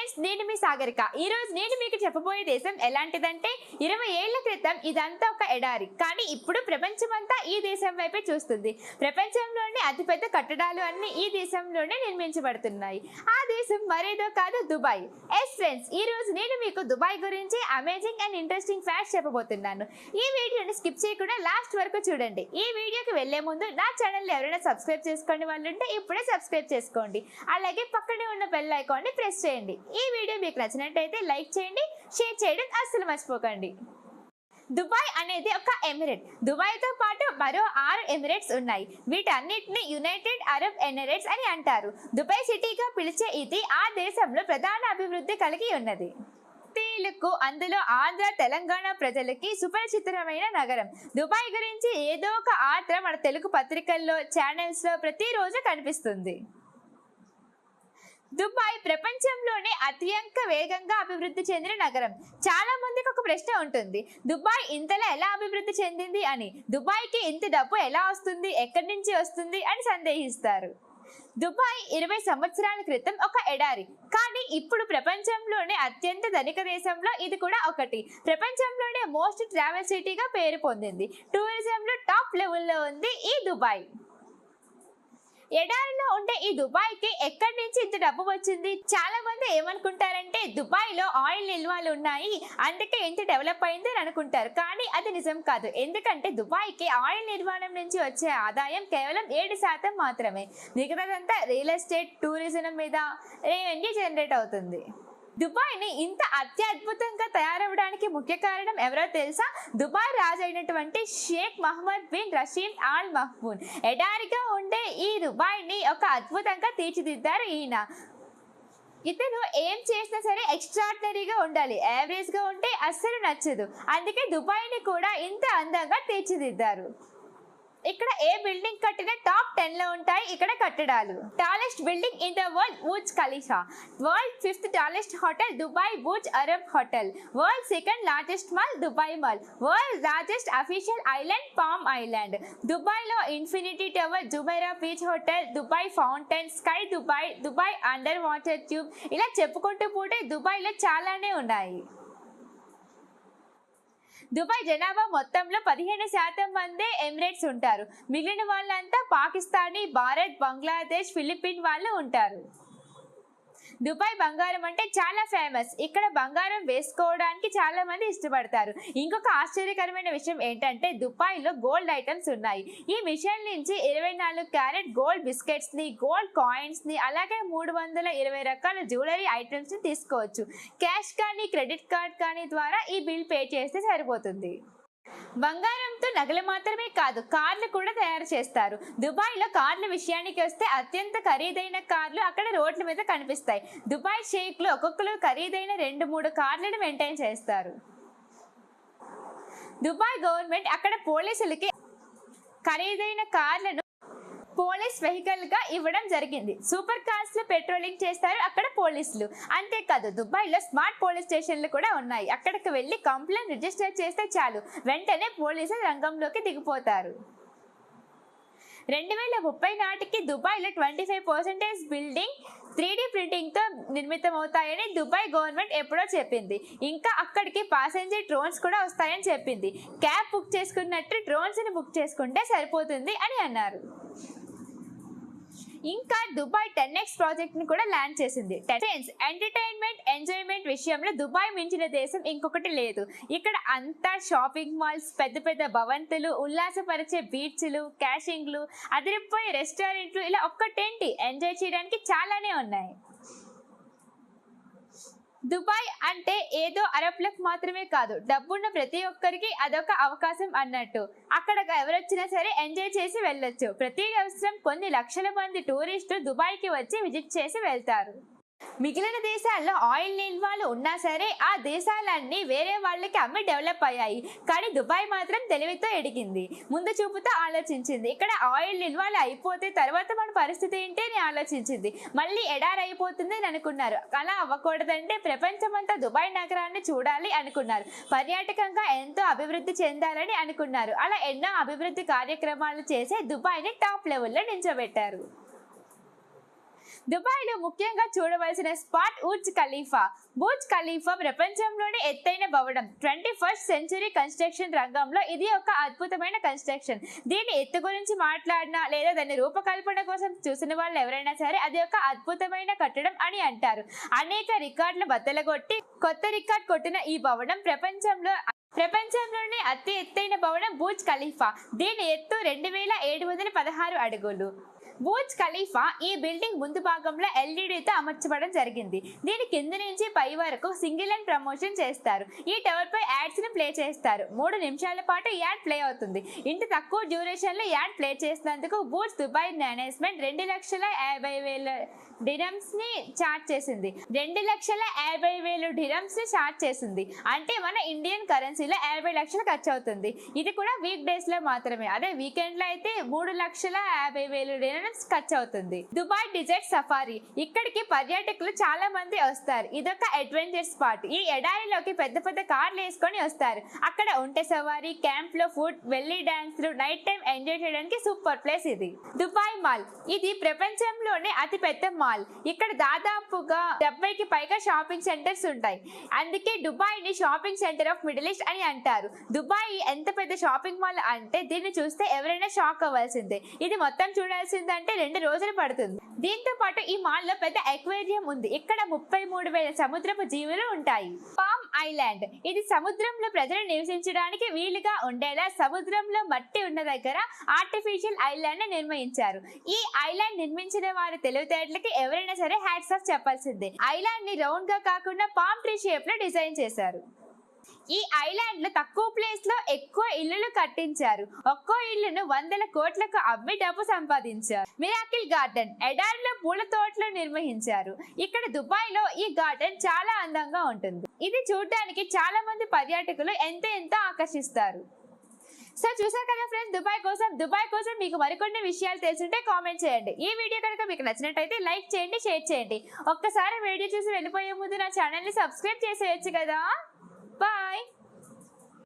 Friends, నేను మీ సాగరిక. ఈ రోజు నేను మీకు చెప్పబోయే దేశం ఎలాంటిదంటే 20 ఏళ్ల క్రితం ఇదంతా ఒక ఎడారి, కానీ ఇప్పుడు ప్రపంచమంతా ఈ దేశం వైపే చూస్తుంది. ప్రపంచంలోని అతిపెద్ద కట్టడాలు అన్ని ఈ దేశంలోనే నిర్మించబడుతున్నాయి. ఆ దేశం మరేదో కాదు, దుబాయ్. ఎస్ ఫ్రెండ్స్, ఈ రోజు నేను మీకు దుబాయ్ గురించి అమేజింగ్ అండ్ ఇంట్రెస్టింగ్ ఫ్యాక్ట్స్ చెప్పబోతున్నాను. ఈ వీడియోని స్కిప్ చేయకుండా లాస్ట్ వరకు చూడండి. ఈ వీడియోకి వెళ్లే ముందు నా ఛానల్ ఎవరైనా సబ్స్క్రైబ్ చేసుకోండి వాళ్ళుంటే ఇప్పుడే సబ్స్క్రైబ్ చేసుకోండి. అలాగే పక్కనే ఉన్న బెల్ ఐకాన్ ని ప్రెస్ చేయండి. ఈ వీడియో మీకు నచ్చినట్లయితే లైక్ చేయండి, షేర్ చేయడం అస్సలు మర్చిపోకండి. దుబాయ్ అనేది ఒక ఎమిరేట్. దుబాయ్ తో పాటు మరో 6 ఎమిరేట్స్ ఉన్నాయి. వీటన్నిటిని యునైటెడ్ అరబ్ ఎమిరేట్స్ అని అంటారు. దుబాయ్ సిటీగా పిలిచే ఇది ఆ దేశంలో ప్రధాన అభివృద్ధి కలిగి ఉన్నది. తెలుగు అందులో ఆంధ్ర తెలంగాణ ప్రజలకి సుపరిచితమైన నగరం. దుబాయ్ గురించి ఏదో ఒక వార్త మన తెలుగు పత్రికల్లో, ఛానల్స్ లో ప్రతిరోజు కనిపిస్తుంది. దుబాయ్ ప్రపంచంలోనే అత్యంత వేగంగా అభివృద్ధి చెందిన నగరం. చాలా మందికి ఒక ప్రశ్న ఉంటుంది, దుబాయ్ ఇంతలా ఎలా అభివృద్ధి చెందింది అని. దుబాయ్కి ఇంత డబ్బు ఎలా వస్తుంది, ఎక్కడి నుంచి వస్తుంది అని సందేహిస్తారు. దుబాయ్ 20 సంవత్సరాల క్రితం ఒక ఎడారి, కానీ ఇప్పుడు ప్రపంచంలోనే అత్యంత ధనిక దేశంలో ఇది కూడా ఒకటి. ప్రపంచంలోనే మోస్ట్ ట్రావెల్ సిటీగా పేరు పొందింది. టూరిజంలో టాప్ లెవెల్లో ఉంది ఈ దుబాయ్. ఎడారిలో ఉండే ఈ దుబాయ్ కి ఎక్కడి నుంచి ఇంత డబ్బు వచ్చింది? చాలా మంది ఏమనుకుంటారంటే దుబాయ్ లో ఆయిల్ నిల్వలు ఉన్నాయి, అందుకే ఇంత డెవలప్ అయింది అని అనుకుంటారు. కానీ అది నిజం కాదు. ఎందుకంటే దుబాయ్ కి ఆయిల్ నిర్మాణం నుంచి వచ్చే ఆదాయం కేవలం 7% మాత్రమే. మిగతాదంతా రియల్ ఎస్టేట్, టూరిజం మీద రెవెన్యూ జనరేట్ అవుతుంది. దుబాయ్ ని ఇంత అత్యద్భుతంగా తయారవడానికి ముఖ్య కారణం ఎవరో తెలుసా? దుబాయ్ రాజు అయినటువంటి Sheikh Mohammed bin Rashid Al Maktoum. ఎడారిగా ఉండే ఈ దుబాయ్ ని ఒక అద్భుతంగా తీర్చిదిద్దారు ఈయన. ఇతను ఏం చేసినా సరే ఎక్స్ట్రాడినరీగా ఉండాలి, యావరేజ్ గా ఉంటే అస్సలు నచ్చదు. అందుకే దుబాయ్ ని కూడా ఇంత అందంగా తీర్చిదిద్దారు. ఇక్కడ ఏ బిల్డింగ్ కట్టినా టాప్ 10 లో ఉంటాయి ఇక్కడ కట్టడాలు. Tallest building in the world Burj Khalifa. World 5th tallest hotel Dubai Burj Arab hotel. World 2nd largest mall Dubai Mall. World largest official island Palm Island. Dubai లో infinity tower, Jumeirah beach hotel, Dubai fountain, sky Dubai, Dubai under water tube, ఇలా చెప్పుకుంటూ పోతే Dubai లో చాలానే ఉన్నాయి. Dubai జనాభా మొత్తంలో 15% మందే ఎమిరేట్స్ ఉంటారు. మిగిలిన వాళ్ళంతా పాకిస్తానీ, భారత్, బంగ్లాదేశ్, ఫిలిపిన్ వాళ్ళు ఉంటారు. దుబాయ్ బంగారం అంటే చాలా ఫేమస్. ఇక్కడ బంగారం వేసుకోవడానికి చాలా మంది ఇష్టపడతారు. ఇంకొక ఆశ్చర్యకరమైన విషయం ఏంటంటే దుబాయ్ లో గోల్డ్ ఐటమ్స్ ఉన్నాయి. ఈ మిషన్ నుంచి 24 క్యారెట్ గోల్డ్ బిస్కెట్స్ ని, గోల్డ్ కాయిన్స్ ని, అలాగే 320 రకాల జ్యువెలరీ ఐటమ్స్ ని తీసుకోవచ్చు. క్యాష్ కానీ క్రెడిట్ కార్డ్ కానీ ద్వారా ఈ బిల్ పే చేస్తే సరిపోతుంది. బంగారంతో నగలు మాత్రమే కాదు, కార్లు కూడా తయారు చేస్తారు. దుబాయ్ లో కార్ల విషయానికి వస్తే అత్యంత ఖరీదైన కార్లు అక్కడ రోడ్ల మీద కనిపిస్తాయి. దుబాయ్ షేక్ లో ఒక్కొక్కరు ఖరీదైన 2-3 కార్లను మెయింటైన్ చేస్తారు. దుబాయ్ గవర్నమెంట్ అక్కడ పోలీసులకి ఖరీదైన కార్లను పోలీస్ వెహికల్ గా ఇవ్వడం జరిగింది. సూపర్ కార్స్ లో పెట్రోలింగ్ చేస్తారు అక్కడ పోలీసులు. అంతేకాదు దుబాయ్ లో స్మార్ట్ పోలీస్ స్టేషన్లు కూడా ఉన్నాయి. అక్కడికి వెళ్లి కంప్లైంట్ రిజిస్టర్ చేస్తే చాలు, వెంటనే పోలీసులు రంగంలోకి దిగిపోతారు. 2030 నాటికి దుబాయ్ లో 25% బిల్డింగ్ 3D ప్రింటింగ్ తో నిర్మితమవుతాయని దుబాయ్ గవర్నమెంట్ ఎప్పుడో చెప్పింది. ఇంకా అక్కడికి ప్యాసింజర్ డ్రోన్స్ కూడా వస్తాయని చెప్పింది. క్యాబ్ బుక్ చేసుకున్నట్టు డ్రోన్స్ ని బుక్ చేసుకుంటే సరిపోతుంది అని అన్నారు. ఇంకా దుబాయ్ 10x ప్రాజెక్ట్ ని కూడా లాంచ్ చేసింది. ఎంటర్టైన్మెంట్, ఎంజాయ్మెంట్ విషయంలో దుబాయ్ మించిన దేశం ఇంకొకటి లేదు. ఇక్కడ అంతా షాపింగ్ మాల్స్, పెద్ద పెద్ద భవంతులు, ఉల్లాసపరిచే బీచ్లు, క్యాషింగ్లు, అదిరిపోయే రెస్టారెంట్లు, ఇలా ఒక్కటేంటి ఎంజాయ్ చేయడానికి చాలానే ఉన్నాయి. దుబాయ్ అంటే ఏదో అరబ్లకు మాత్రమే కాదు, డబ్బున్న ప్రతి ఒక్కరికి అదొక అవకాశం అన్నట్టు. అక్కడ ఎవరొచ్చినా సరే ఎంజాయ్ చేసి వెళ్ళొచ్చు. ప్రతి సంవత్సరం కొన్ని లక్షల మంది టూరిస్టులు దుబాయ్కి వచ్చి విజిట్ చేసి వెళ్తారు. మిగిలిన దేశాల్లో ఆయిల్ నిల్వలు ఉన్నా సరే ఆ దేశాలన్నీ వేరే వాళ్ళకి అమ్మి డెవలప్ అయ్యాయి. కానీ దుబాయ్ మాత్రం తెలివితో ఎదిగింది, ముందు చూపుతో ఆలోచించింది. ఇక్కడ ఆయిల్ నిల్వలు అయిపోతే తర్వాత మన పరిస్థితి ఏంటి అని ఆలోచించింది. మళ్ళీ ఎడారి అయిపోతుంది అని అనుకున్నారు. అలా అవ్వకూడదంటే ప్రపంచమంతా దుబాయ్ నగరాన్ని చూడాలి అనుకున్నారు. పర్యాటకంగా ఎంతో అభివృద్ధి చెందాలని అనుకున్నారు. అలా ఎన్నో అభివృద్ధి కార్యక్రమాలు చేసి దుబాయ్ని టాప్ లెవెల్లో నిల్చోబెట్టారు. దుబాయ్ లో ముఖ్యంగా చూడవలసిన spot Burj Khalifa. Burj Khalifa ప్రపంచంలోనే ఎత్తైన భవనం. 21st సెంచరీ కన్స్ట్రక్షన్ రంగంలో ఇది ఒక అద్భుతమైన కన్స్ట్రక్షన్. దీని ఎత్తు గురించి మాట్లాడినా లేదా దాని రూపకల్పన కోసం చూసిన వాళ్ళు ఎవరైనా సరే అది ఒక అద్భుతమైన కట్టడం అని అంటారు. అనేక రికార్డుల బద్దలగొట్టి కొత్త రికార్డ్ కొట్టిన ఈ భవనం ప్రపంచంలోనే అతి ఎత్తైన భవనం బుర్జ్ ఖలీఫా. దీని ఎత్తు 2716 అడుగులు. బుర్జ్ ఖలీఫా ఈ బిల్డింగ్ ముందు భాగంలో ఎల్ఈడితో అమర్చబడడం జరిగింది. దీని కింద నుంచి పై వరకు సింగిల్ లైన్ ప్రమోషన్ చేస్తారు. ఈ టవర్ పై యాడ్స్ ని ప్లే చేస్తారు. 3 నిమిషాల పాటు యాడ్ ప్లే అవుతుంది. ఇంత తక్కువ డ్యూరేషన్ లో యాడ్ ప్లే చేసినందుకు బుర్జ్ దుబాయ్ మేనేజ్మెంట్ 2,50,000 డిరమ్స్ ని చార్జ్ చేసింది. 2,50,000 డిరమ్స్ ని చార్జ్ చేసింది. అంటే మన ఇండియన్ కరెన్సీలో 50 లక్షలు ఖర్చు అవుతుంది. ఇది కూడా వీక్ డేస్ లో మాత్రమే. అదే వీకెండ్ లో అయితే 3,50,000 డిరమ్స్ ఖర్చు అవుతుంది. Dubai desert safari. ఇక్కడికి పర్యాటకులు చాలా మంది వస్తారు. ఇదొక అడ్వెంచర్ స్పాట్. ఈ ఎడారిలోకి పెద్ద పెద్ద కార్లు వేసుకొని వస్తారు. అక్కడ ఒంటె సవారీ, క్యాంప్ లో ఫుడ్, వెల్లీ డాన్స్లు, నైట్ టైం ఎంజాయ్ చేయడానికి సూపర్ ప్లేస్ ఇది. Dubai mall. ఇది ప్రపంచంలోనే అతి పెద్ద మాల్. ఇక్కడ దాదాపుగా 70కి పైగా షాపింగ్ సెంటర్స్ ఉంటాయి. అందుకే దుబాయ్ ని shopping centre of middle east అని అంటారు. దుబాయ్ ఎంత పెద్ద షాపింగ్ మాల్ అంటే దీన్ని చూస్తే ఎవరైనా షాక్ అవ్వాల్సిందే. ఇది మొత్తం చూడాల్సిందంటే 2 రోజులు పడుతుంది. దీంతో పాటు ఈ మాల్ లో పెద్ద అక్వేరియం ఉంది. ఇక్కడ 33,000 సముద్రపు జీవులు ఉంటాయి. Palm island. ఇది సముద్రంలో ప్రజలు నివసించడానికి వీలుగా ఉండేలా సముద్రంలో మట్టి ఉన్న దగ్గర ఆర్టిఫిషియల్ ఐలాండ్ ని నిర్మించారు. ఈ ఐలాండ్ నిర్మించిన వారి తెలివితేటలకి ఎవరైనా సరే హ్యాట్స్ ఆఫ్ చెప్పాల్సిందే. ఐలాండ్ ని రౌండ్ గా కాకుండా పామ్ ట్రీ షేప్ లో డిజైన్ చేశారు. ఈ ఐలాండ్ లో తక్కువ ప్లేస్ లో ఎక్కువ ఇల్లులు కట్టించారు. ఒక్కో ఇల్లును 100 కోట్లకు అమ్మి డబ్బు సంపాదించారు. Miracle garden. ఎడారిలో పూల తోటలు నిర్వహించారు. ఇక్కడ దుబాయ్ లో ఈ గార్డెన్ చాలా అందంగా ఉంటుంది. ఇది చూడడానికి చాలా మంది పర్యాటకులు ఎంతో ఆకర్షిస్తారు. సో చూసారు కదా ఫ్రెండ్స్, దుబాయ్ కోసం మీకు మరికొన్ని విషయాలు తెలుసుంటే కామెంట్ చేయండి. ఈ వీడియో కనుక మీకు నచ్చినట్టయితే లైక్ చేయండి, షేర్ చేయండి. ఒక్కసారి వీడియో చూసి వెళ్ళిపోయే ముందు నా ఛానల్ ని సబ్స్క్రైబ్ చేసేయచ్చు కదా. బాయ్.